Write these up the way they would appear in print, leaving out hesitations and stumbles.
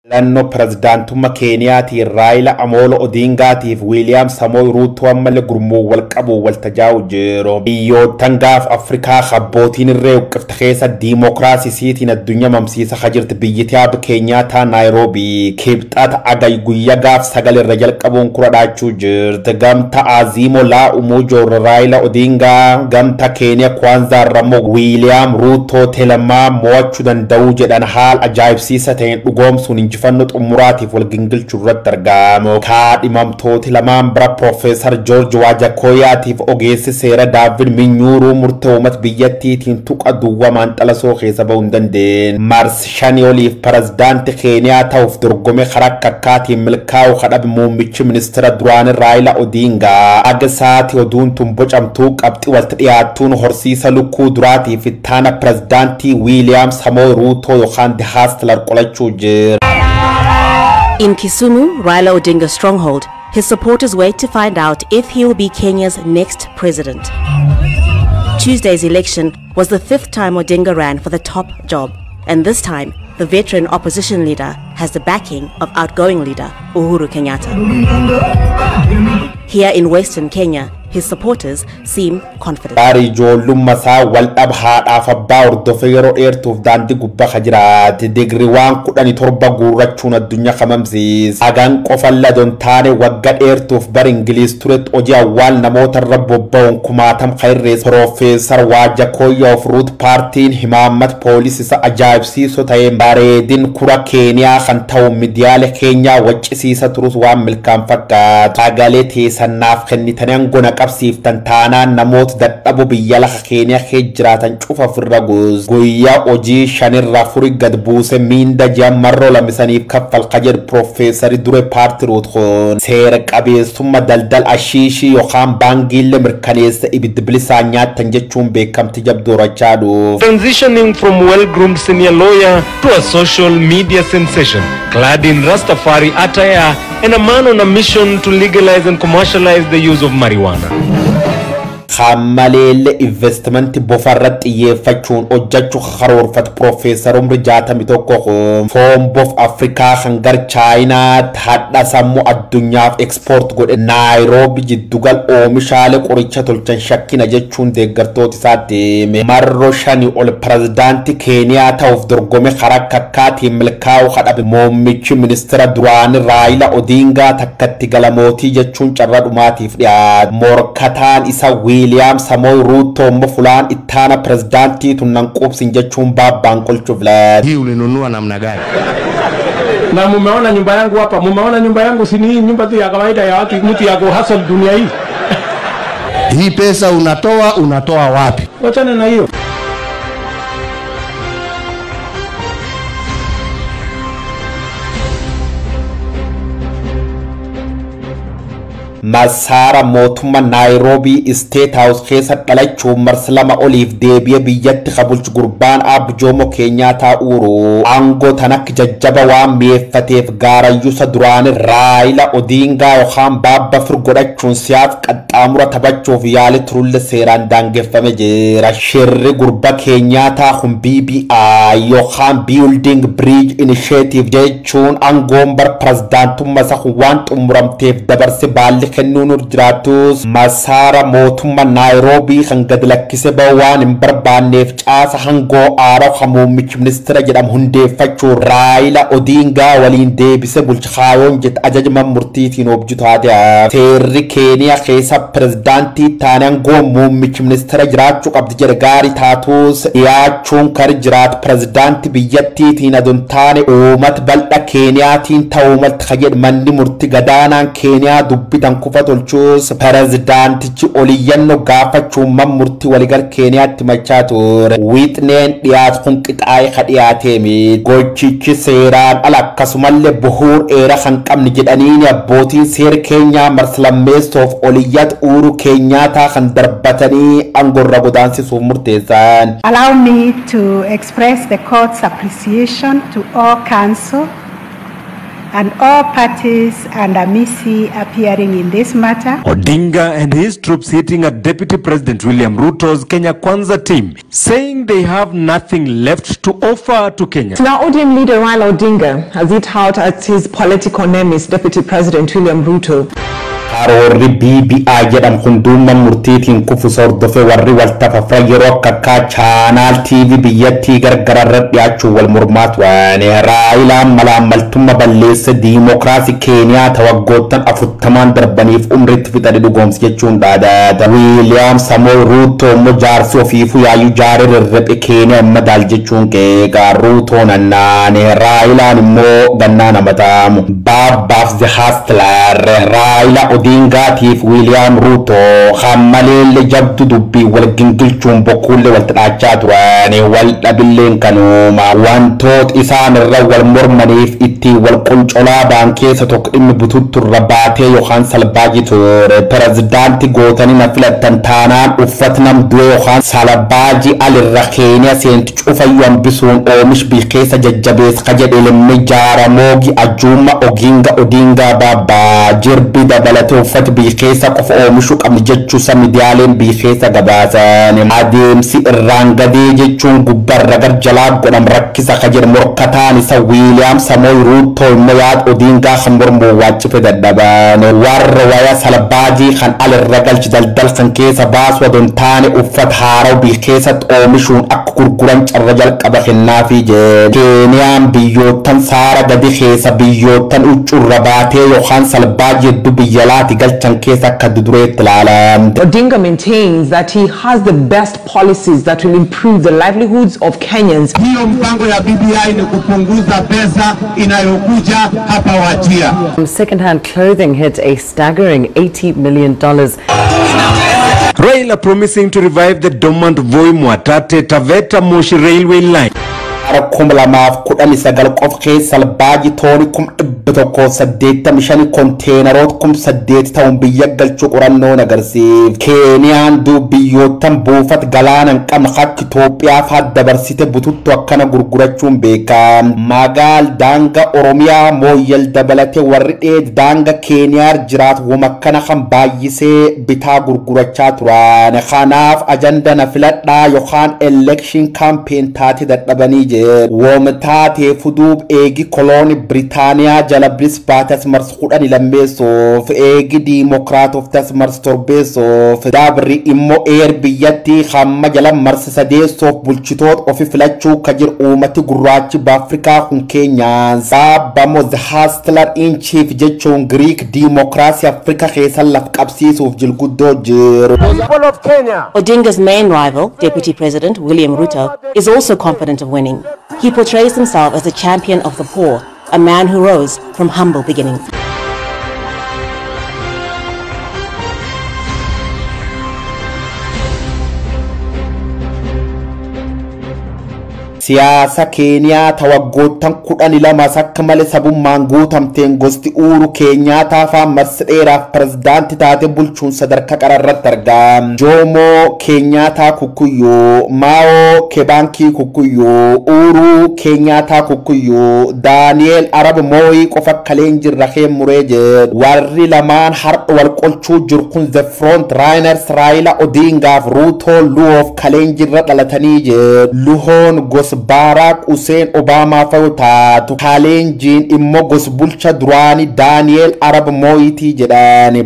Filannoon Pireezidaantummaa Keeniyaatiin Raayilaa Amolo Odingaatiif Wiiliyaam Samoy Ruutoo ammallee gurmuu wal qabu wal tajaajilaa jiru. Biyyoottan gaaf Afrikaa abbootiin irree uqqifta keessa diimokiraasiitiin addunyaa mamsiisa hajirti biyyattii ab Keeniyaataa Naayiroobii kibxata agay guyyaa gaaf sagal irra jalqabuun kuradhaachuu jirti. Gamta Aziimo laa umuu joorra Raayilaa Odingaa gamta Keeniyaa Kwanzaa Ramoo Wiiliyaam Ruutoo Telemaa mo'achuu danda'uu jedhan haal ajaa'ibsiisa ta'een dhugoomsuun injifannoo xumuraatiif wal gingilchuu irratti argamu. Kaadhimamtooti lamaan bira Profeesar George Wajakoyaatiif ogeessi seera David Minyuuruu murtee uummata biyyattiitiin tuqa duwwamaan xalasoo keessa ba'uu hin dandeenye. Mars shanii oliif pireezidaantii Keeniyaa ta'uuf dorgome karaa kakkaatiin milkaa'uu kadhabe muummichi ministeera duraanii Raayilaa Odingaa. Aga sa'aatii oduun tun bocamtuu qabxii walitti dhiyaattuun horsiisa lukkuu duraatiif ittaana pireezidaantii Wiiliyaam Samoy Ruutoo yookaan Dihaastlar qolachuu jira. In Kisumu, Raila Odinga's stronghold, his supporters wait to find out if he will be Kenya's next president. Tuesday's election was the 5th time Odinga ran for the top job, and this time, the veteran opposition leader has the backing of outgoing leader Uhuru Kenyatta. Here in Western Kenya, his supporters seem confident. Dari joollummaa isaa wal dhabhaadhaaf abbaa hordofee yeroo dheertuuf daandii gubbaa jiraate digriiwwan 17 guurrachuun addunyaa kamamsiisa. Hagaan qofan ladon taane waggaa dheertuuf bar Ingiliis turetti hojii awwaal namoota irra bobba'uun 60 kairrees Profeesar Wajakoya of Root Paartiin himaamat poolisii isa ajaa'ibsiisoo ta'een bareedin kura Keeniyaa kan ta'u miidiyaalee Keenyaa waccisiisa turus waan milkaan fakkaatu. Sagalee teessannaaf kennitanii angona qabsiif tantaanaan namoota dadhabu biyya lafa Keeniyaa keessa jiraatan cufa firra guyyaa hojii shanirraa furii gad buuse miinda jammarroo lamisaniif kaffal qajeer Profeesari dure paartii Ruutoo seera qabeessummaa daldal ashiishii yookaan baangiilee mirkaneessa ibiddi bilisaan nyaatan jechuun beekamti jabdoorachaa dhuuf. Transitioning from well-groomed senior lawyer to a social media sensation, clad in Rastafari attire and a man on a mission to legalize and commercialize the use of marijuana. Khammalele investment bofarrat xiyyeeffachuun hojjechuu karoorfate Profeesar umri 61 foom bof Afrikaa hangar Chaayinaa hadha sammuu addunyaaf export godhe Naayiroobii jiddugal oomishaalee qoricha tolchan shakkina jechuun deeggartoota isaatti marroo shanii ol pireezidaantii Keeniyaa ta'uuf dorgome karaa kakkaatiin milkaa'uu kadhabe muummichi ministeera duraanii Raayilaa Odingaa takkatti galamootii jechuun carraa dhumaatiif dhiyaate. Morkataan isa Wiiliyaam Samoy Ruutoo mfulaan ittaana pireezidaantii tunan qubsin jechuun baabaan qolchuuf laata. Hii ulinunua namna gani? Na mumeona nyumba yangu hapa, mumeona nyumba yangu si ni nyumba tu ya kawaida ya watu mtu ya kuhustle dunia hii. Hii pesa unatoa wapi? Wachana na hiyo. Masara mootummaa Naayiroobii State House keessa dhalachuun marsalama oliif deebi'ee biyyatti qabulchu gurbaan Jomo Kenyataa Uhuru aangoo tan akka jajjaba waan mi'eeffateef gaarayyuusa duraanii Raayilaa Odingaa yookaan baabba fir godhachuun siyaaf qaxxaamura taphachuuf yaali turulle seeraan daangeffame jira. Shirri gurba Kenyataa kun BBI yookaan Building Bridge Initiative jechuun aangoon bar pireezidaantummaa isa waan xumuramteef dabarse baalli kennuun urjiraatus masara mootummaa Naayiroobii kan gad lakkise bawaan hin barbaanneef caasa hangoo aaroo muummichi ministeera jedhamu hundeeffachuu Raayilaa Odingaa waliin deebise bulchaayoon jet ajajama murtiitiin hojjetu haadha. Seerri Keeniyaa keessa pireezidaantii taane hangoo muummichi ministeera jiraachuu qabdi jedhe gaarii taatus dhiyaachuun kar jiraatu pireezidaantii biyyattiitiin adon taane uummata bal'aa Keeniyaatiin ta'uu malti kajedhe manni murtii gadaanaan Keeniyaa dubbitan kufa tolchuus pireezidaantichi oliyyannoo gaafachuun murtii waligal Keeniyaatti machaa ture. Wiixneen dhiyaatu kun qixaa'ee ka dhiyaateemi gochichi seeraan ala akkasumallee bu'uura dheeraa kan qabne jedhaniin abbootiin seera Keenyaa marslammeessoof oliyyat Uhuru Kenyataa kan darbatanii aangorra godaansisuuf murteessan. Allow me to express the court's appreciation to all counsel and all parties and Amisi appearing in this matter. Odinga and his troops hitting at Deputy President William Ruto's Kenya Kwanza team, saying they have nothing left to offer to Kenya. Now, ODM leader Raila Odinga has hit out at his political nemesis, Deputy President William Ruto. Karoorri BBI jedham hunduuma murtiitiin kufu sordofe warri waltafafra yeroo akka chaanaal TV biyyattii gargararra dhiyaachuu wal mormaatu waane Raayilaan malaamaltummaa balleessa diimokiraasii Keeniyaa tawaggoottan 40 darbaniif umriitti fixate dhugoomsi jechuun dhaadata. Wiiliyaam Samoei Ruutoo immoo jaarsi ofiifuu yaayyuu jaaree rarrabe Keeniyaa amma daal jechuun qeeqaa Ruutoo nannaane Raayilaan immoo gannaa namataamu baabbaaf the hustler Raayila Odingaatiif William Ruto hammallee jabdu dubbii wal gingilchuun bokkuulle wal xaachaa turani wal dhabilleen kanuma wantoota isaan irra wal mormaniif itti wal qoncolaa baankeessa tokko dhimmi bututturra baatee yookaan salbaaji ture pirezidaantii gootanii na filattan taanaan uffatnam du'e yookaan salbaaji alirra Keeniyaa seenti cufayyuu hambisuun oomish bilkeessa jajjabees qajedhe lemme jaaramoogi ajjuuma Odinga baabaa jirbi dabalate uffata bilkeessa qofa oomishu qabni jechuusa miidiyaaleen bilkeessa gabaasan adeemsi irraan gadee jechuun gubbarra gar jalaa godham rakkisa qajedhe morkataan isa Wiiliyaam Samoei Ruutoo immoo yaad Odingaa kan mormuu waachife dadhaban warra waya salbaajii kan alirra galchi daldal kan keessa baasu adoon taane uffata haaraw bilkeessatti oomishuun akka gurguran carra jalqaba kennaafi jedhe Keeniyaan biyyoottan saara gadi keessa biyyoottan uccurra baatee yookaan salbaajii hedduu biyya laati galchan keessa akka dudureetti ilaalan. Odinga maintains that he has the best policies that will improve the livelihoods of Kenyans. Hiyo mpango ya BBI ni kupunguza pesa inayokuja hapa Wajia. Second-hand clothing hit a staggering $80 million. Raila promising to revive the dormant Voi Mwatate Taveta Moshi railway line. Lamaaf kudhan sagal qof keessa salbaaji tooni 185 konteenaroota 8 ta'uun biyya galchuu qorannoon agarsiif Keeniyaan biyyoottan buufata galaana hin qabne akka Itoophiyaa fa'aa dabarsite bututtu akkana gurgurachuun beekam magaal daanga Oromiyaa mooyyal dabalate warri dheed daanga Keeniyaa jiraatu wamakkana kan baay'isee bitaa gurgurachaa turan kanaaf ajanda na filadhaa yookaan election campaign taate dadhabanii Womtaate fudub eegi koloni Britaniyaa jala brisbaatas mars kudhan lammeessoof eegi diimokiraatoof tas mars torbeessoof dabri immoo biyyatti hamma jala mars sadeessoof bulchitoot ofi filachuu kajir uumati gurraachi Baafrikaa kun Keenyaa saabamo the hustler in chief jechuun Greek diimokiraasii Afrika keessa laf qabsiisuuf jilguddoo jiru. Odinga's main rival, Deputy President William Ruto, is also confident of winning. He portrays himself as a champion of the poor, a man who rose from humble beginnings. Siyaasa Keeniyaa tawaggoottan 12 akka malee sabummaan guutamteen gosti Uhuru Keenyaataa fa'aa marsa dheeraaf pirezidaantii taate bulchuun sadarkaa qararratti argam. Jomo Keenyaataa Kukuyyoo, Mao Kibaki Kukuyyoo, Uhuru Keenyaataa Kukuyyoo, Daniel Arap Moi qofa kaleen jirra muree jedhu warri lamaan har'a wal qolchuu jiru kun the front runners Raila Odingaaf Ruto Luoof kaleen jirra dhalatanii jedhu Luhoon gos Barack Hussein Obama fa'aatu kalenjiin immoo gos bulcha duraanii Daniel Arap Moitii jedhani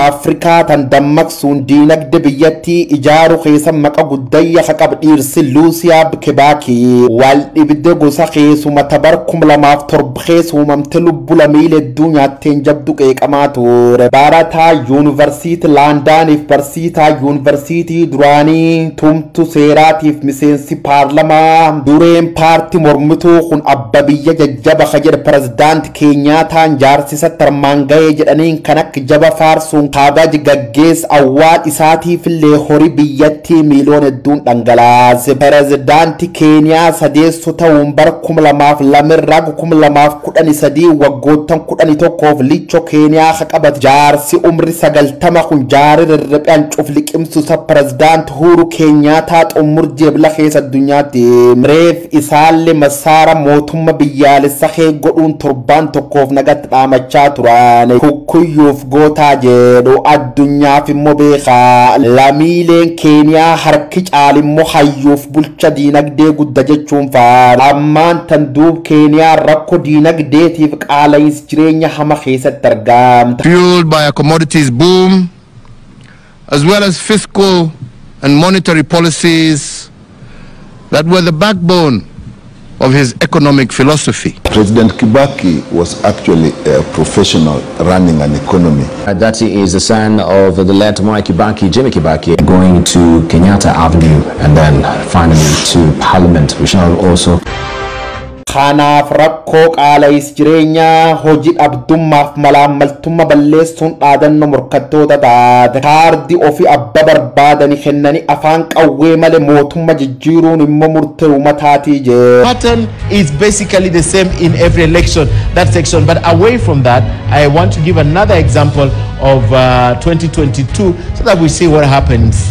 Afrikaa tan dammaqsuun diinagdee biyyattii ijaaru keessa maqa guddayya haqab dhiirsi Luusiyaa Kibaki wal dhibde gosa keessuma tabar 2007 keessumamte lubbu lamiilee addunyaatteen jabdu qeeqamaa ture barataa yuunivarsiitii Laandaaniif barsiisaa yuunivarsiitii duraanii tumtu seeraatiif miseensi paarlamaa dureen paartii mormituu kun abba biyya jajjaba kajedhe pirezidaantii Keenyaataan jaarsisa tarmaan ga'ee jedhaniin kan akka jaba faarsuun kabaji gaggeessa awwaal isaatiifillee horii biyyattii miiliyoon hedduun dhangalaase pirezidaantii Keeniyaa sadeessu ta'uun bara 2002 irraa 2013 waggoottan 11 lichoo Keeniyaa haqabat jaarsi umri 90 kun jaari rirriphaan cuf liqimsuusa pirezidaantii Uhuru Keenyaataa xumur jeebla keessa addunyaatti reef isaalle masaara mootumma biyyaalessa godhuun torban tokkoof nagatti dhaamachaa turan kukkuyuuf gootaa jedhu addunyaaf immoo beekaa lamiileen keeniyaa harki caalimmoo hayyuuf bulcha diinagdee gudda jechuun faana ammaan tan duub keeniyaa rakkoo diinagdeetiif qaala'insa jireenya hama keessatti argamta. Fueled by a commodities boom as well as fiscal and monetary policies that were the backbone of his economic philosophy. President Kibaki was actually a professional running an economy. That is the son of the late Mwai Kibaki, Jimmy Kibaki, going to Kenyatta Avenue and then finally to Parliament. We shall also kanaaf rakkoo qaala'insa jireenyaa hojii dhabdummaaf malaammaltummaa balleessuun dhaadannoo morkattoota taate kaardii ofii abba barbaadanii kennanii afaan qawwee malee mootummaa jijjiiruun immoo murtee uummataatii jee. Pattern is basically the same in every election, that section. But away from that, I want to give another example of 2022 so that we see what happens.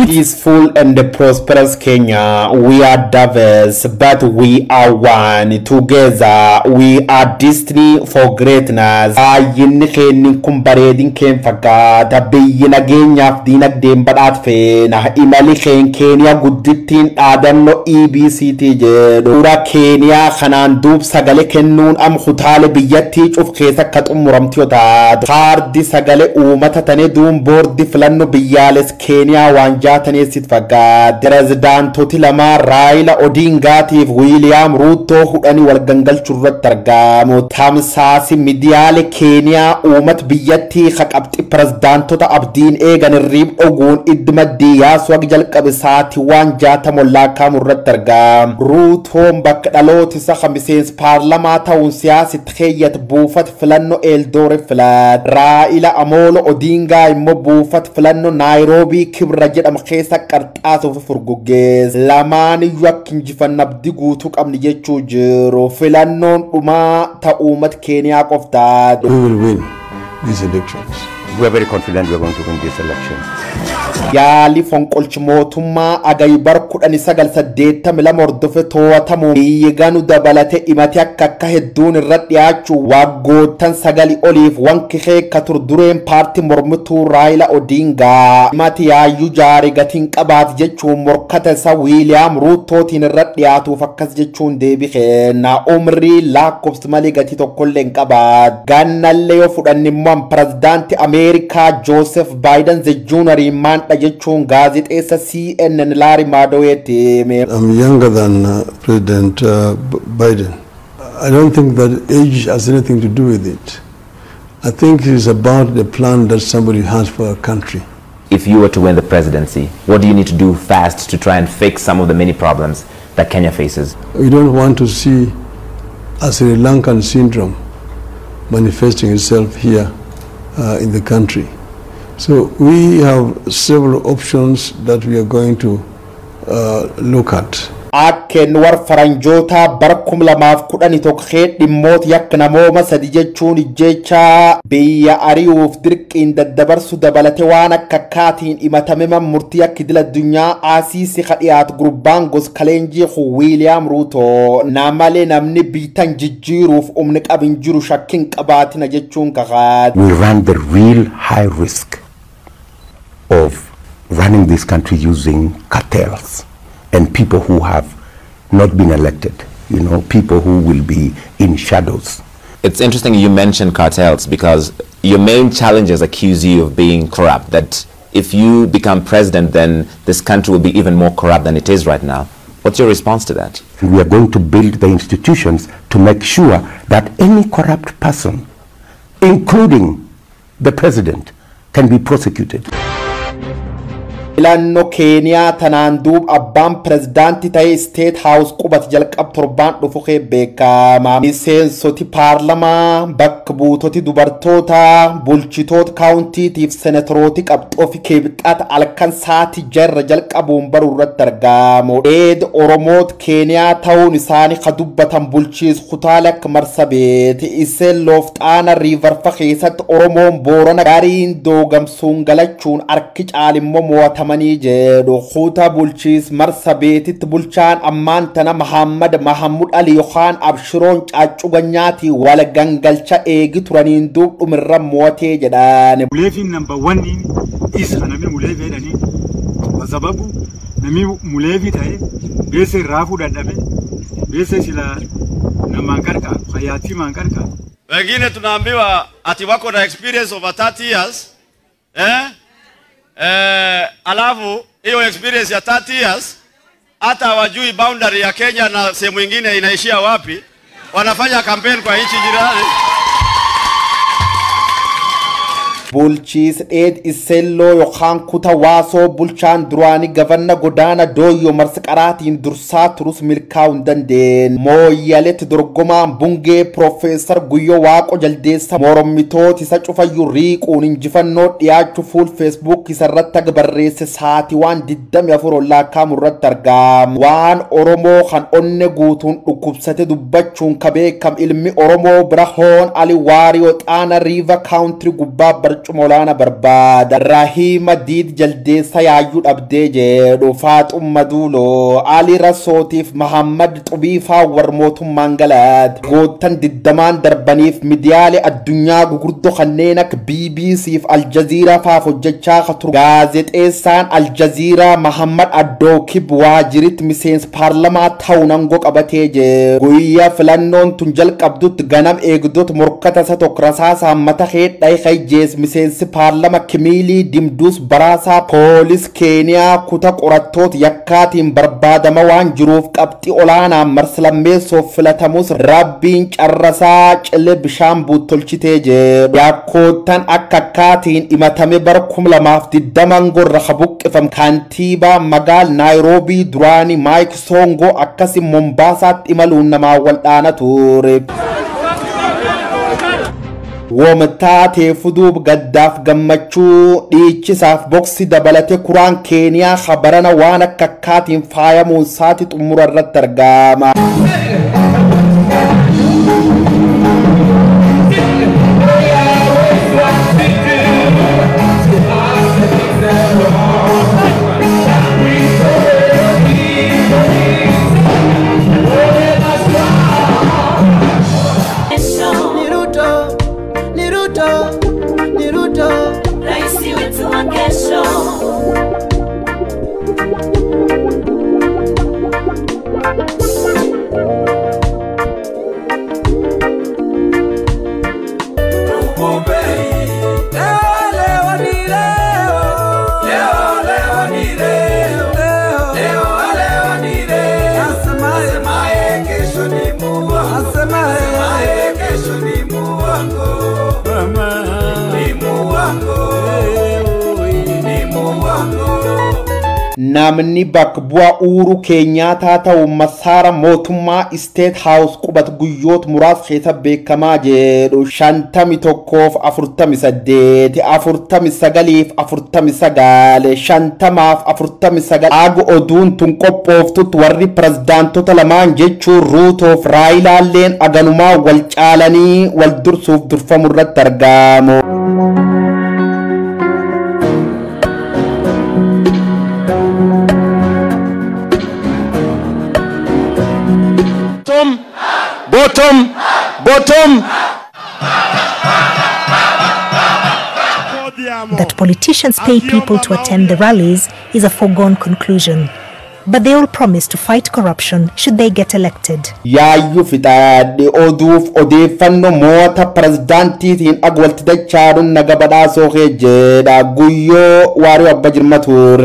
Peaceful and prosperous Kenya, we are diverse, but we are one. Together, we are destined for greatness. Ayyin keenin kun bareedin keen fakkaata biyyina geenyaaf diinagdeen badhaatfeena imali keen Keeniyaa guddittiin dhaadannoo EBCT jedhu dura Keeniyaa kanaan duub sagalee kennuun am kutaale biyyattii cuf keessa akka xumuramti yoo taatu kaardi sagalee uummata tane duun boordi filannoo biyyaalessa Keeniyaa waan jaataneessit fakkaata pirezidaantoti lamaa Raila Odingaatiif William Ruto hudhanii walgangalchuu irratti argamu tamsaasi miidiyaalee Keeniyaa uummata biyyattii qabxii pirezidaantota abdiin eegan irriib oguun iddimaddii yaasuu akka jalqabe sa'aatii waan 60 laakkamu irratti argamu Ruutoon bakka dhaloota isaa miseensa paarlamaa ta'uun siyaasitti keeyyata buufata filannoo Eldoret filat Raila Amolo Odingaa immoo buufata filannoo Nairobi Kibra jedhama keessa qarxaasuuf furguggees lamaan iyyuu akka injifannoo abdii guutuu qabni jechuu jiru filannoon dhumaa ta'uu uummata Keeniyaa qoftaadha. We will win these elections. We are very confident we are going to win this election. Yaali fonqolchi mootummaa agaybar 1982 hordofe to'atamu biyyiganu dabalate imati akka hedduun irra dhiyaachuu waggoottan 9 oliif wanki keekka turdureen paartii mormituu Raila Odingaa imati yaayyuu jaarii gatiin qabaat jechuun morkata isa William Ruutootiin irra dhiyaatuuf akkas jechuun deebi'ee na umrii lakkoofsi malee gatii tokkollee hin qabaat gannallee yoo fudhannimmoo pirezidaantii Ameerikaa Joseph Biden Jr. man dhajechuun gaazexeessa CNN Larry Madowotti. I'm younger than President Biden. I don't think that age has anything to do with it. I think it is about the plan that somebody has for a country. if you were to win the presidency, what do you need to do fast to try and fix some of the many problems that Kenya faces? We don't want to see a Sri Lankan syndrome manifesting itself here in the country. So we have several options that we are going to look at. Akken war faranjoota barkum lamaaf kudhani tokkeet dhimmoota yakka namooma sadi jechuun jecha biyya ari'uuf dirqiin daddabarsu dabalate waan akka kaatiin imatame murtii akka idil addunyaa asiisi kadhiyaat gurbaan gos kaleenjii William Ruto namale namni biitan jijjiiruuf umni qabin jiru shakkin qabaatina jechuun kakaat. We run the real high risk of running this country using cartels and people who have not been elected, you know, people who will be in shadows. It's interesting you mentioned cartels because your main challengers accuse you of being corrupt, that if you become president, then this country will be even more corrupt than it is right now. What's your response to that? We are going to build the institutions to make sure that any corrupt person, including the president, can be prosecuted. Filannoon Keeniyaa tanaan duub abbaan pirezidaantii ta'ee State House qubat jalqab torbaan dhufu beekama. Miseensoti paarlamaa bakka buutoti dubartoota bulchitoota kaawuntiitiif senatorooti qabxoofi kibxata alkan saati jarra jalqabuun baruu irratti argamu. Eed Oromoot Keeniyaa ta'uun isaanii kadubbatan bulchiis kutaale akka marsabeeti iseen loofxaana riivarfa keessatti Oromoon boorana gariin doogamsuun galachuun arki caalimmoo mo'atama beekamanii jedhu Khuta bulchiis Marsabeetitti bulchaan ammaan tana Muhammad Mahamud Ali Yohaan Abshiroon Caaccuu Ganyaati wal gangalcha eegi turaniin duub dhumirra mootee jedhan. Muleefiin number 1 is kanami muleefi jedhanii sababu nami muleefi ta'e beese raafuu dadhabe beese sila namaan qarqa hayati man qarqa. Wengine tunaambiwa ati wako na experience over 30 years alafu hiyo experience ya 30 years hata hawajui boundary ya Kenya na sehemu nyingine inaishia wapi, wanafanya campaign kwa nchi jirani. Bulchiis Ed Isello Yohaan Kuta Waaso bulchaan duraanii gavanna godaana Dooyyoo Marsiqaraatiin dursaa turus milkaa'uu dandeen. Mooyyaleetti dorgomaan bungee Profeesar Guyyoo Waaqoo Jaldeessa mormitoota isa cufayyuu riiquun injifannoo dhiyaachuu fuul Facebook isarratti barreesse sa'aatii waan 24 lakkaa'amu irratti argama. Waan Oromoo kan onne guutuun dhukkubsate dubbachuun ka beekam ilmi Oromoo bira Hoon Ali Waariyoo Xaana Riiva Kaawuntirii gubbaa Molana barbada Rahima Did Jaldeessa yaayyuu dhabdee jedhu Faaxumma Duuloo Ali Rasootiif Muhammad Xubiifaa warmootummaan galaat goottan 20 darbaniif midiyaalee addunyaa gugurdoo kanneen akka BBCf Aljazeera faaf hojjechaa turu. Gaazexeessaan Aljazeera Muhammad Addookib waajiritti miseensa paarlamaa ta'uun aangoo qabatee jedhu. Guyyaa filannoon tun jalqabdutti ganam eegdota morkata isa tokko rasaasaan mata heedhaa hajjees miseensi paarlama Kimilii Dimduus Baraasaa poolis Keeniyaa kuta qorattoota yakkaatiin barbaadama waan jiruuf qabxii olaanaa marsalammeessoof filatamus rabbiin carrasaa cile bishaan buuttolchitee jedhu. Yakkoottan akkaatiin himatame bara 2020 gorra buqqifam kantiibaa magaal Naayiroobii duraanii Maayik Soongoo akkasi Mombaasaatti imaluun namaa waldhaana ture. Womtaatee fuduub gaddaaf gammachuu dhiichisaaf boksi dabalate kuraan Keeniyaa khabarana waan akkaatiin faayamuun saati xumura irratti argama. Namni bakka bu'aa Uhuru Keenyaataa ta'u masaara mootummaa State House qubat guyyoota muraasa keessa beekamaa jedhu 51 48 49 50 49 agu oduun tun qophooftutti warri pirezidaantota lamaan jechuun Ruutoof Raayilaalleen aganumaa wal caalanii wal dursuuf durfamu irratti argamu. Bottom. That politicians pay people to attend the rallies is a foregone conclusion. But they all promise to fight corruption should they get elected. Yaayyuu fixaadhe oduuf odeeffannoo moota pirezidaantiitiin agwalti dachaaruun naga badhaasoo jedha Guyyoo Waariyoo Abba Jirmatuur.